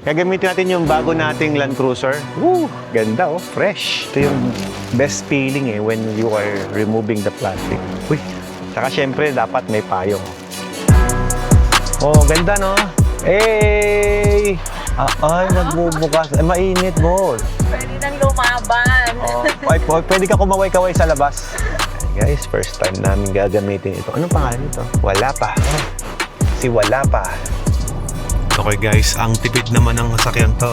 Gagamitin natin yung bago nating Land Cruiser. Woo! Ganda oh, fresh. Ito yung best feeling when you are removing the plastic. Uy! Saka syempre, dapat may payong. Oh, ganda no? Hey! Ay, nagbubukas. Ay, mainit mo. Pwede nang lumaban. Oh, pwede ka kumaway-kaway sa labas. Guys, first time namin gagamitin ito. Anong pangalan nito? Wala pa. Si Wala pa. Okay guys, ang tipid naman ng sasakyan to.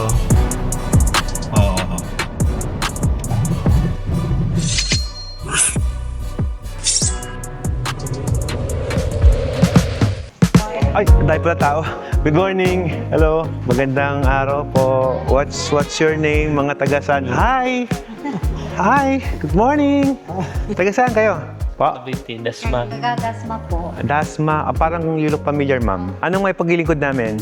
Ay, dahil pala tao. Good morning. Hello. Magandang araw po. What's your name, mga tagasan? Hi. Hi. Good morning. Tagasan kayo? Pa? Dasma. Nagagasma po. Dasma. Parang you look familiar, ma'am. Anong may paglilingkod namin?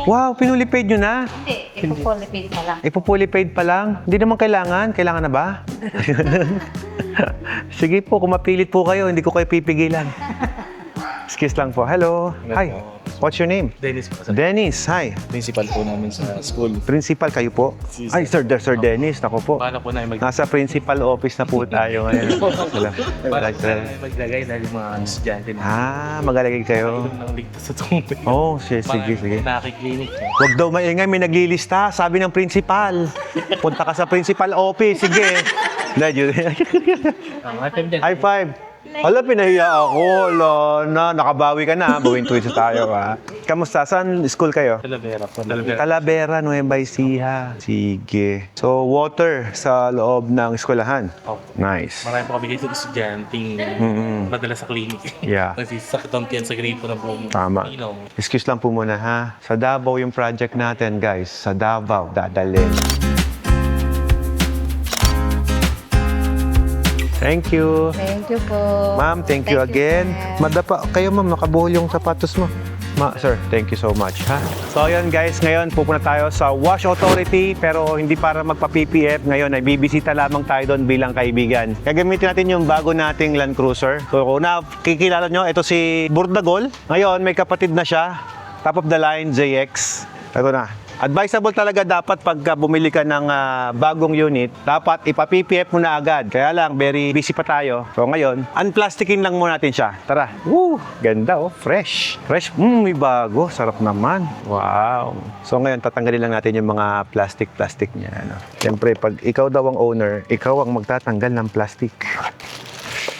Wow, pinulipaid nyo na? Hindi, ipo-polypaid pa lang. Ipo-polypaid pa lang? Hindi naman kailangan. Kailangan na ba? Sige po, kung mapilit po kayo, hindi ko kayo pipigilan. Excuse lang po. Hello. Hi. What's your name? Dennis po. Dennis. Hi. Principal po namin sa school. Principal kayo po? Ay, Sir Dennis. Naku po. Paano po namin Nasa principal office na po tayo ngayon. maglagay dahil yung mga estudyante na magalagay kayo. nang ligtas sa tungkol. Oh, sige. Nakiklinik. Huwag daw maingay, may naglilista. Sabi ng principal. Punta ka sa principal office. Sige. High five. Hala, pinahiya ako. Hala na, nakabawi ka na. Bawin tweets tayo, ha. Kamusta? Saan school kayo? Talavera po. Talavera, Nueva Ecija. Sige. So, water sa loob ng eskwelahan. Opo. Nice. Marami po kami dito estudyanteng madala sa clinic. Yeah. Kasi sakit ang tiyan sa grade po na po. Tama. Excuse lang po muna, ha. Sa Davao yung project natin, guys. Sa Davao, dadalhin. Thank you. Thank you po. Ma'am, thank you again. sir. Madapa kayo, ma'am. Nakabuhol yung sapatos mo. Sir, thank you so much, ha? So, ayun guys, ngayon pupunta tayo sa Wash Authority, pero hindi para magpa-PPF. Ngayon ay bibisita lamang tayo doon bilang kaibigan. Gagamitin natin yung bago nating Land Cruiser. So, kung nakikilala nyo, ito si Burdagol. Ngayon, may kapatid na siya. Top of the line, JX. Ito na. Advisable talaga dapat pagka bumili ka ng bagong unit, dapat ipa-PPF mo na agad. Kaya lang, very busy pa tayo. So ngayon, unplastikin lang muna natin siya. Tara. Woo! Ganda oh, fresh. Fresh, may bago. Sarap naman. Wow. So ngayon, tatanggalin lang natin yung mga plastic niya. Ano. Siyempre, pag ikaw daw ang owner, ikaw ang magtatanggal ng plastic.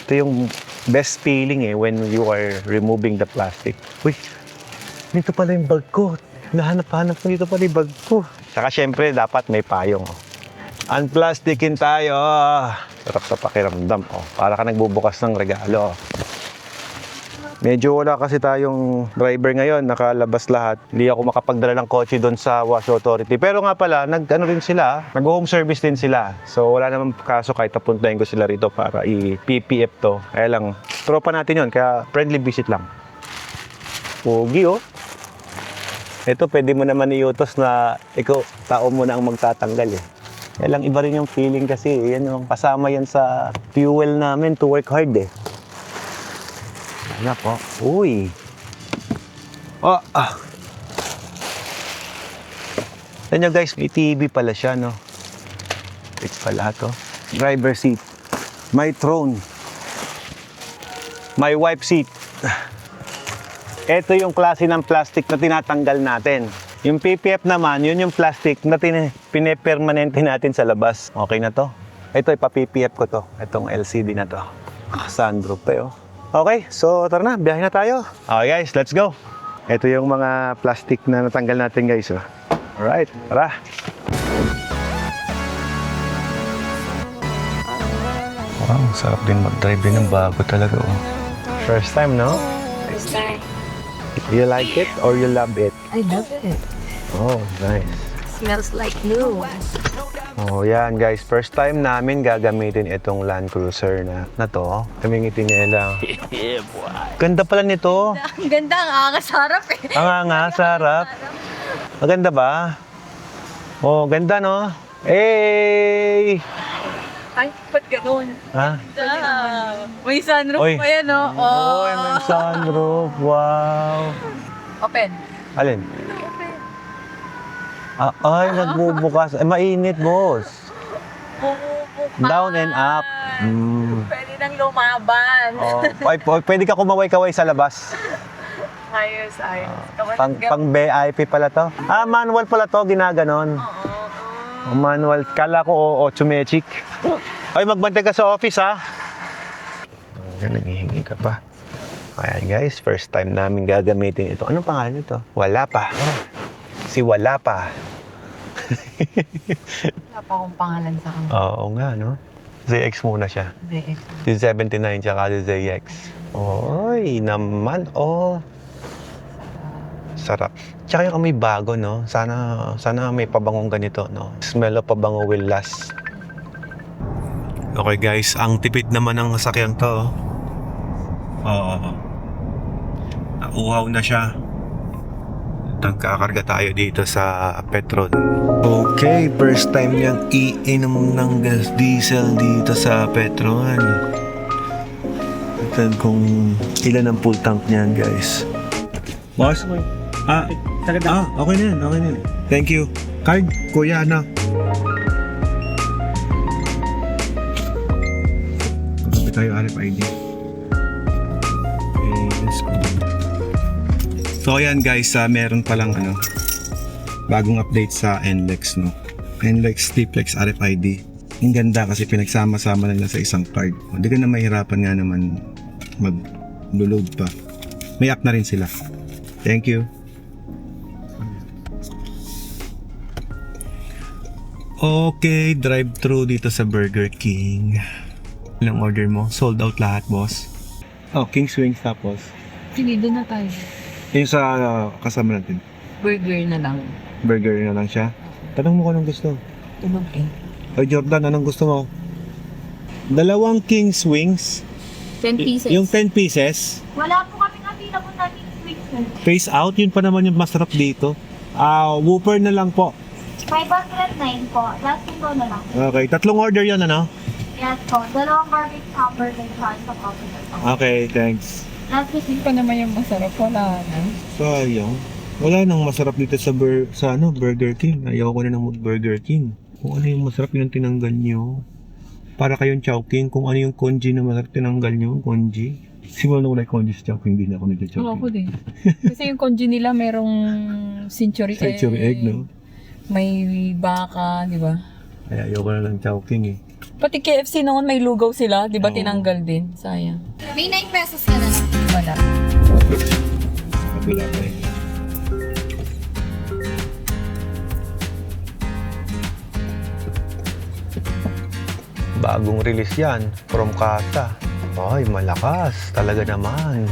Ito yung best feeling when you are removing the plastic. Uy, dito pala yung bag ko. Nahanap-hanap ko dito pala yung bag ko. Saka syempre, dapat may payong. Unplastikin tayo. Sarap sa pakiramdam. Para ka nagbubukas ng regalo. Medyo wala kasi tayong driver ngayon. Nakalabas lahat. Hindi ako makapagdala ng kotse doon sa Wash Authority. Pero nga pala, rin sila. Nag-home service din sila. So wala naman kaso kahit napuntahin ko sila rito para i-PPF to. Kaya lang, tropa natin yun. Kaya friendly visit lang. Pogi oh. Ito, pwede mo naman iutos na ikaw, tao mo na ang magtatanggal eh. Kaya lang iba rin yung feeling kasi, yan yung kasama yan sa fuel namin to work hard eh. Ayan po. Uy. Ayan nyo guys, may TV pala siya, no? It's pala to. Driver seat. My throne. My wife seat. Ito yung klase ng plastic na tinatanggal natin. Yung PPF naman, yun yung plastic na pinipermanente natin sa labas. Okay na to. Ito, ipa-PPF ko to. Itong LCD na to. Sunroof pa yun. Okay, so tara na, biyahe na tayo. Okay guys, let's go. Ito yung mga plastic na natanggal natin guys. Alright, tara. Wow, sarap din mag-drive din ng bago talaga. First time, no? First time. You like it or you love it? I love it. Oh, nice. Smells like new. Oh, yan guys. First time namin gagamitin itong Land Cruiser na to. Kamingiti niya lang. Yeah, boy. Ganda pala nito. Ang ganda, ang angas harap eh. Ang nga, sarap. Maganda ba? Oh, ganda no? Hey! Ay, ba't ganun? Ha? May sunroof Oy. pa yan, no? Oh, may sunroof. Wow. Open. Alin? Ay, nagbubukas. Ay, mainit, boss. Bumubukas. Down and up. Pwede nang lumaban. Ay, pwede ka kumaway-kaway sa labas. Ayos. Pang VIP pala to. Manual pala to, ginaganon. Manual. Kala ko, automatic. Ay, magbantay ka sa office, ha? Ayan, nanghihingi ka pa. Ayan, guys. First time namin gagamitin ito. Anong pangalan nito? Wala pa. Si Wala pa. Wala pa akong pangalan sa kanya. Oo nga, no? ZX muna siya. Si 79 tsaka si ZX. Oy, naman, sarap. Tsaka yung may bago, no? Sana may pabangong ganito, no? Smell of pabango will last. Okay, guys. Ang tipid naman ng sasakyan to. Nauhaw na siya. Nagkakarga tayo dito sa Petron. Okay, first time niyang iinom ng gas diesel dito sa Petron. Tignan kung ilan ang full tank niyan, guys. Boss? Okay na yan. Thank you. Card, kuya, ano? Magabi tayo RFID. Okay, let's go. So ayan guys, meron palang bagong update sa NLEX, no? NLEX T-Flex RFID. Ang ganda kasi pinagsama-sama lang sa isang card. Hindi ka na mahirapan nga naman mag-load pa. May app na rin sila. Thank you. Okay, drive-thru dito sa Burger King. Ilang order mo? Sold out lahat, boss. King's Wings tapos. Sige, doon na tayo. Yung sa kasama natin. Burger na lang. Burger na lang siya. Tanong mo kung anong gusto. Tunog eh. Oy Jordan, anong gusto mo? 2 King's Wings. 10 pieces. Yung 10 pieces. Wala po kami available na King's Wings. Face out, yun pa naman yung masarap dito. Whopper na lang po. 509 po. Last po na lang. Okay, 3 order yun, ano? Yes po. 2 barbecue hamburger and sa coffee. Okay, thanks. Last week Pa naman yung masarap. Wala na. Sayang. Wala nang masarap dito sa Burger King. Ayaw ko na ng Burger King. Kung ano yung masarap yun ang tinanggal nyo. Para kayong Chowking, kung ano yung congee na masarap tinanggal nyo, congee. Simula na wala yung congee sa Chowking, hindi na ako nag-Chowking. Oo, ako din. Kasi yung congee nila merong century egg. Century egg, no? May baka, di ba? Kaya ayaw ko na ng Chowking eh. Pati KFC noon may lugaw sila, di ba? Oo. Tinanggal din. Sayang. May 9 pesos na lang. Wala. Wala pa eh. Bagong release yan, from Kata. Ay, malakas. Talaga naman.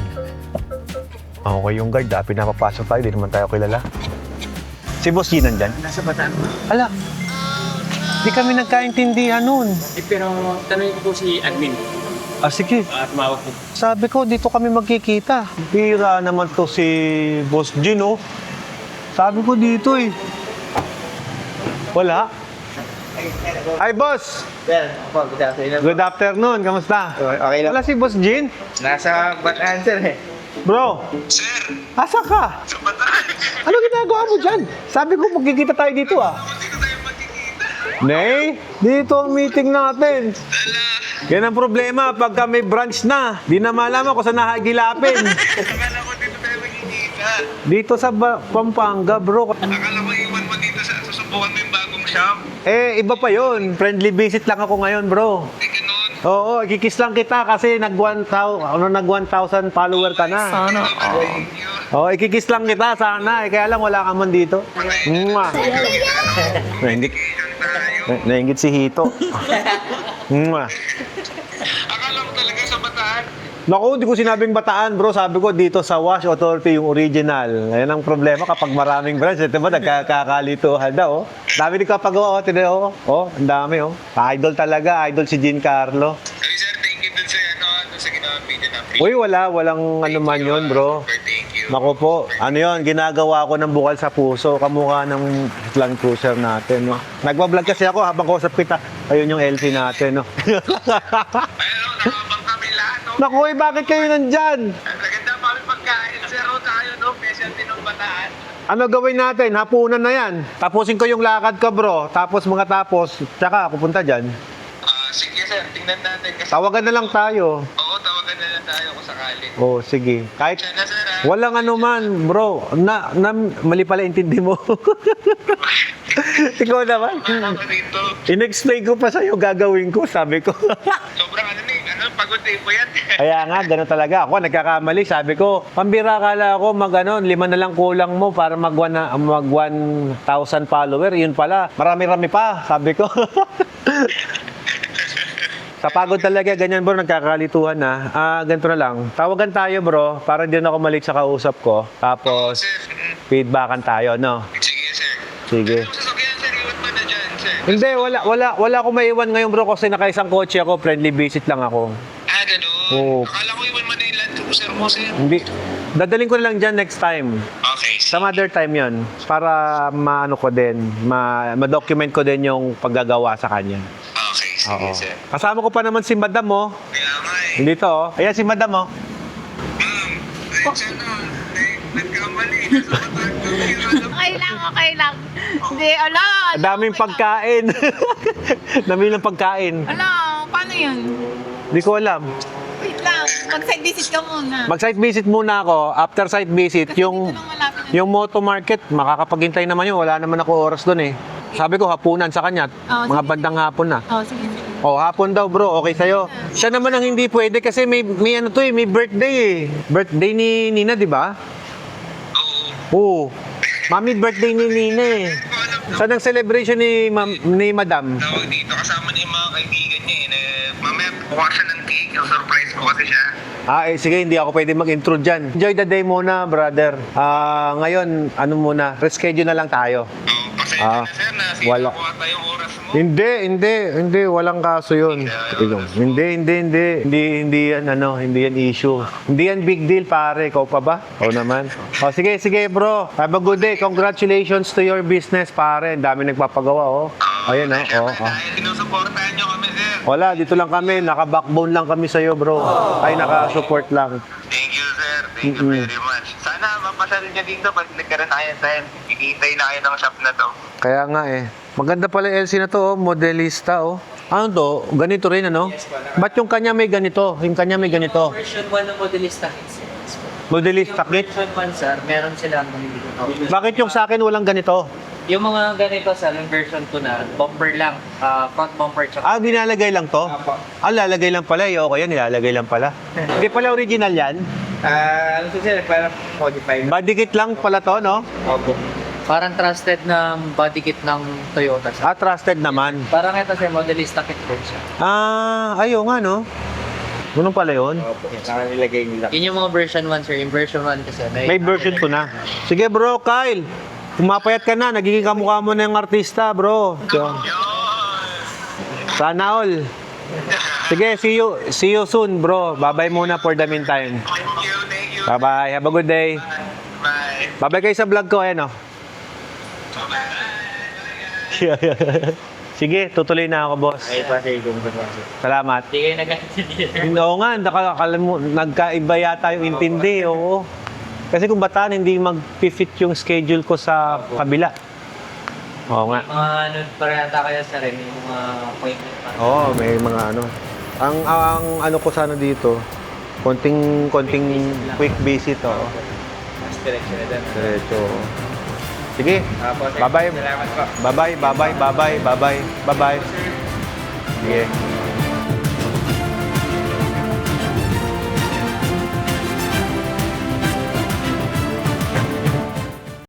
Okay yung guard, pinapapasok tayo, di naman tayo kilala. Si Boss G nandyan? Nasa Bataan. Ala, di kami nagkaintindihan nun. Pero tanongin ko po si admin. Sige. Tumawag po. Sabi ko, dito kami magkikita. Pira naman to si Boss G, no? Sabi ko dito eh. Wala. Ay, boss! Sir, po, good afternoon. Good afternoon, kamusta? Okay lang. Wala si Boss Jean? Nasa Bataan, sir eh. Bro! Sir! Asan ka? Sa Bataan. Ano ginagawa mo dyan? Sabi ko, magkikita tayo dito ah. Dito tayo magkikita. Nay, dito ang meeting natin. Yan ang problema pagka may branch na. Di na malaman kung saan nahagilapin. Akala ko dito tayo magkikita. Dito sa Pampanga, bro. Akala ko iwan mo dito susubukan mo yung bagong shop. Iba pa yon. Friendly visit lang ako ngayon, bro. Hindi ganun. Oo, ikikis lang kita kasi nag 1,000 follower ka na. Sana. Thank you. Oo, ikikis lang kita sana. Kaya lang wala ka man dito. Mwah. Nainggit. Nainggit si Hito. Mwah. Akala ko talaga sa Bataan. Naku, di ko sinabing Bataan, bro. Sabi ko dito sa Wash Authority, yung original. Ayan ang problema kapag maraming branch. Ito ba, nagkakalituhan na, oh. Dami din kapagawa, oh. Oh, ang dami, oh. Idol talaga, idol si Giancarlo. Hey sir, thank you dun sa sa ginawa video na free. Uy, walang ano man yun, bro. Thank you. Naku po, ano yun, ginagawa ko ng bukal sa puso, kamukha ng Land Cruiser natin, no. Nagbablog kasi ako habang kausap kita. Ayun yung LC natin, no. Ayun, nakabang kami lahat, no? Naku, bakit kayo nandyan? Naganda kami pagkain. Sir, tayo, no? Specialty ng Bataan. Ano gawin natin? Hapunan na yan. Tapusin ko yung lakad ko, bro. Tapos tsaka pupunta dyan. Sige sir, tingnan natin. Kasi, Tawagan na lang tayo. oo, tawagan na lang tayo kung sakali. Oh, sige. Kahit Diyan na sir ha. walang ano man, bro. Mali pala intindi mo. Ikaw naman. Ano dito? In-explain ko pa sa'yo, gagawin ko, sabi ko. Sobrang pagod po yan. Kaya nga, gano'n talaga. Ako, nagkakamali. Sabi ko, pambira kala ako, 5 na lang kulang mo para mag 1,000 follower. Yun pala, marami-rami pa, sabi ko. Sa pagod talaga, ganyan bro, nagkakalituhan na. Ganito na lang. Tawagan tayo bro, para hindi na ako malik sa kausap ko. Tapos, Sir, feedbackan tayo, no? sige sir. Sige. Ano sasakyan sir, iwan mo na dyan sir. Hindi, wala akong maiwan ngayon bro kasi nakaisang kotse ako, friendly visit lang ako. Ganun. Oo. Akala ko iwan mo na yung Land Cruiser mo sir. Hindi, dadaling ko na lang dyan next time. Okay, Some other time yon para maano ko din, ma-document ko din yung paggagawa sa kanya. Okay, sige Oo. sir. Kasama ko pa naman si Madam oh. Kaya nga eh. Hindi to oh. Ayan si Madam oh. Sana, nagkamali. Nasa bataan ko. Okay lang. Hindi, ala. Ang daming pagkain. Dami ng pagkain. Ala, paano yun? Hindi ko alam. Wait lang, mag-site visit ka muna. Mag-site visit muna ako. After site visit, Kasi yung dito lang malapit na. yung moto market, makakapaghintay naman yun. Wala naman ako oras doon eh. Sabi ko, hapunan sa kanya. Oo, Mga sige. bandang hapon na. Oh, sige, sige. Oh, hapon daw bro, okay sa'yo. Siya naman ang hindi pwede kasi may ano to eh, may birthday eh. Birthday ni Nina, di ba? Oo. Mami, birthday ni Nina eh. Saan ang celebration ni Madam? Tawag dito, kasama niya yung mga kaibigan niya eh. Mamaya buka siya ng cake. Surprise ko kasi siya. Sige, hindi ako pwede mag-intro dyan. Enjoy the day muna, brother. Ngayon, ano muna, reschedule na lang tayo. Pasensya na sir na. Wala. Sino ko ata yung oras mo. Hindi, walang kaso yun. Hindi yan issue. Hindi yan big deal, pare. Ikaw pa ba? Oo naman. Sige, bro. Have a good day. Congratulations to your business, pare. Ang dami nagpapagawa, oh. Ayan, oh. Dahil sinusuportahan niyo kami sir. Wala, dito lang kami. Naka-backbone lang kami sa'yo, bro. Ay, naka-support lang. Thank you sir. Thank you very much. Sana mapasyal niya dito pag nagkaroon na kayo time. Hinihintay na kayo ng shop na to. Kaya nga eh. Maganda pala yung LC na to, oh. Modelista, oh. Ano to? Ganito rin, ano? Ba't yung kanya may ganito? Yung kanya may ganito? Version 1 ng modelista kits. Modelista kit? Version 1 sir, meron silang Bakit yung sa akin walang ganito? yung mga ganito sir, yung version 2 na, bumper lang, front bumper tsaka. Dinalagay lang to? Lalagay lang pala. Okay yan, nilalagay lang pala. Hindi pala original yan? Ano to sir, parang modified. Body kit lang pala to, no? Opo. Parang trusted na body kit ng Toyota sir. Trusted naman. Parang ito sir, modelista kit po siya. Ayaw nga, no? Ganun pala yun. Opo. Yan, nilagay nila. Yun yung mga version 1 sir, yung version 1 kasi May version ko na. Sige bro, Kyle. Pumapayat ka na. Nagiging kamukha mo na yung artista, bro. Sana all. Sige, see you soon, bro. Bye-bye muna for the meantime. Thank you. Bye-bye. Have a good day. Bye. Bye-bye kayo sa vlog ko, ayan, oh. Sige, tutuloy na ako, boss. Ay, pa sir, Salamat. Hindi kayo nag-consider. Oo nga, nagkaiba yata yung intindi, oo. Kasi kung bataan, hindi mag-fit yung schedule ko sa kabila. Oo nga. Mga ano, parehata kaya sa rin, yung mga appointment pa. Oo, may mga ano. Ang ano ko sana dito, konting quick visit, oh. Mas diretso na din. Diretso. Sige. Tapos, Bye-bye. Salamat po. Bye-bye. Sige.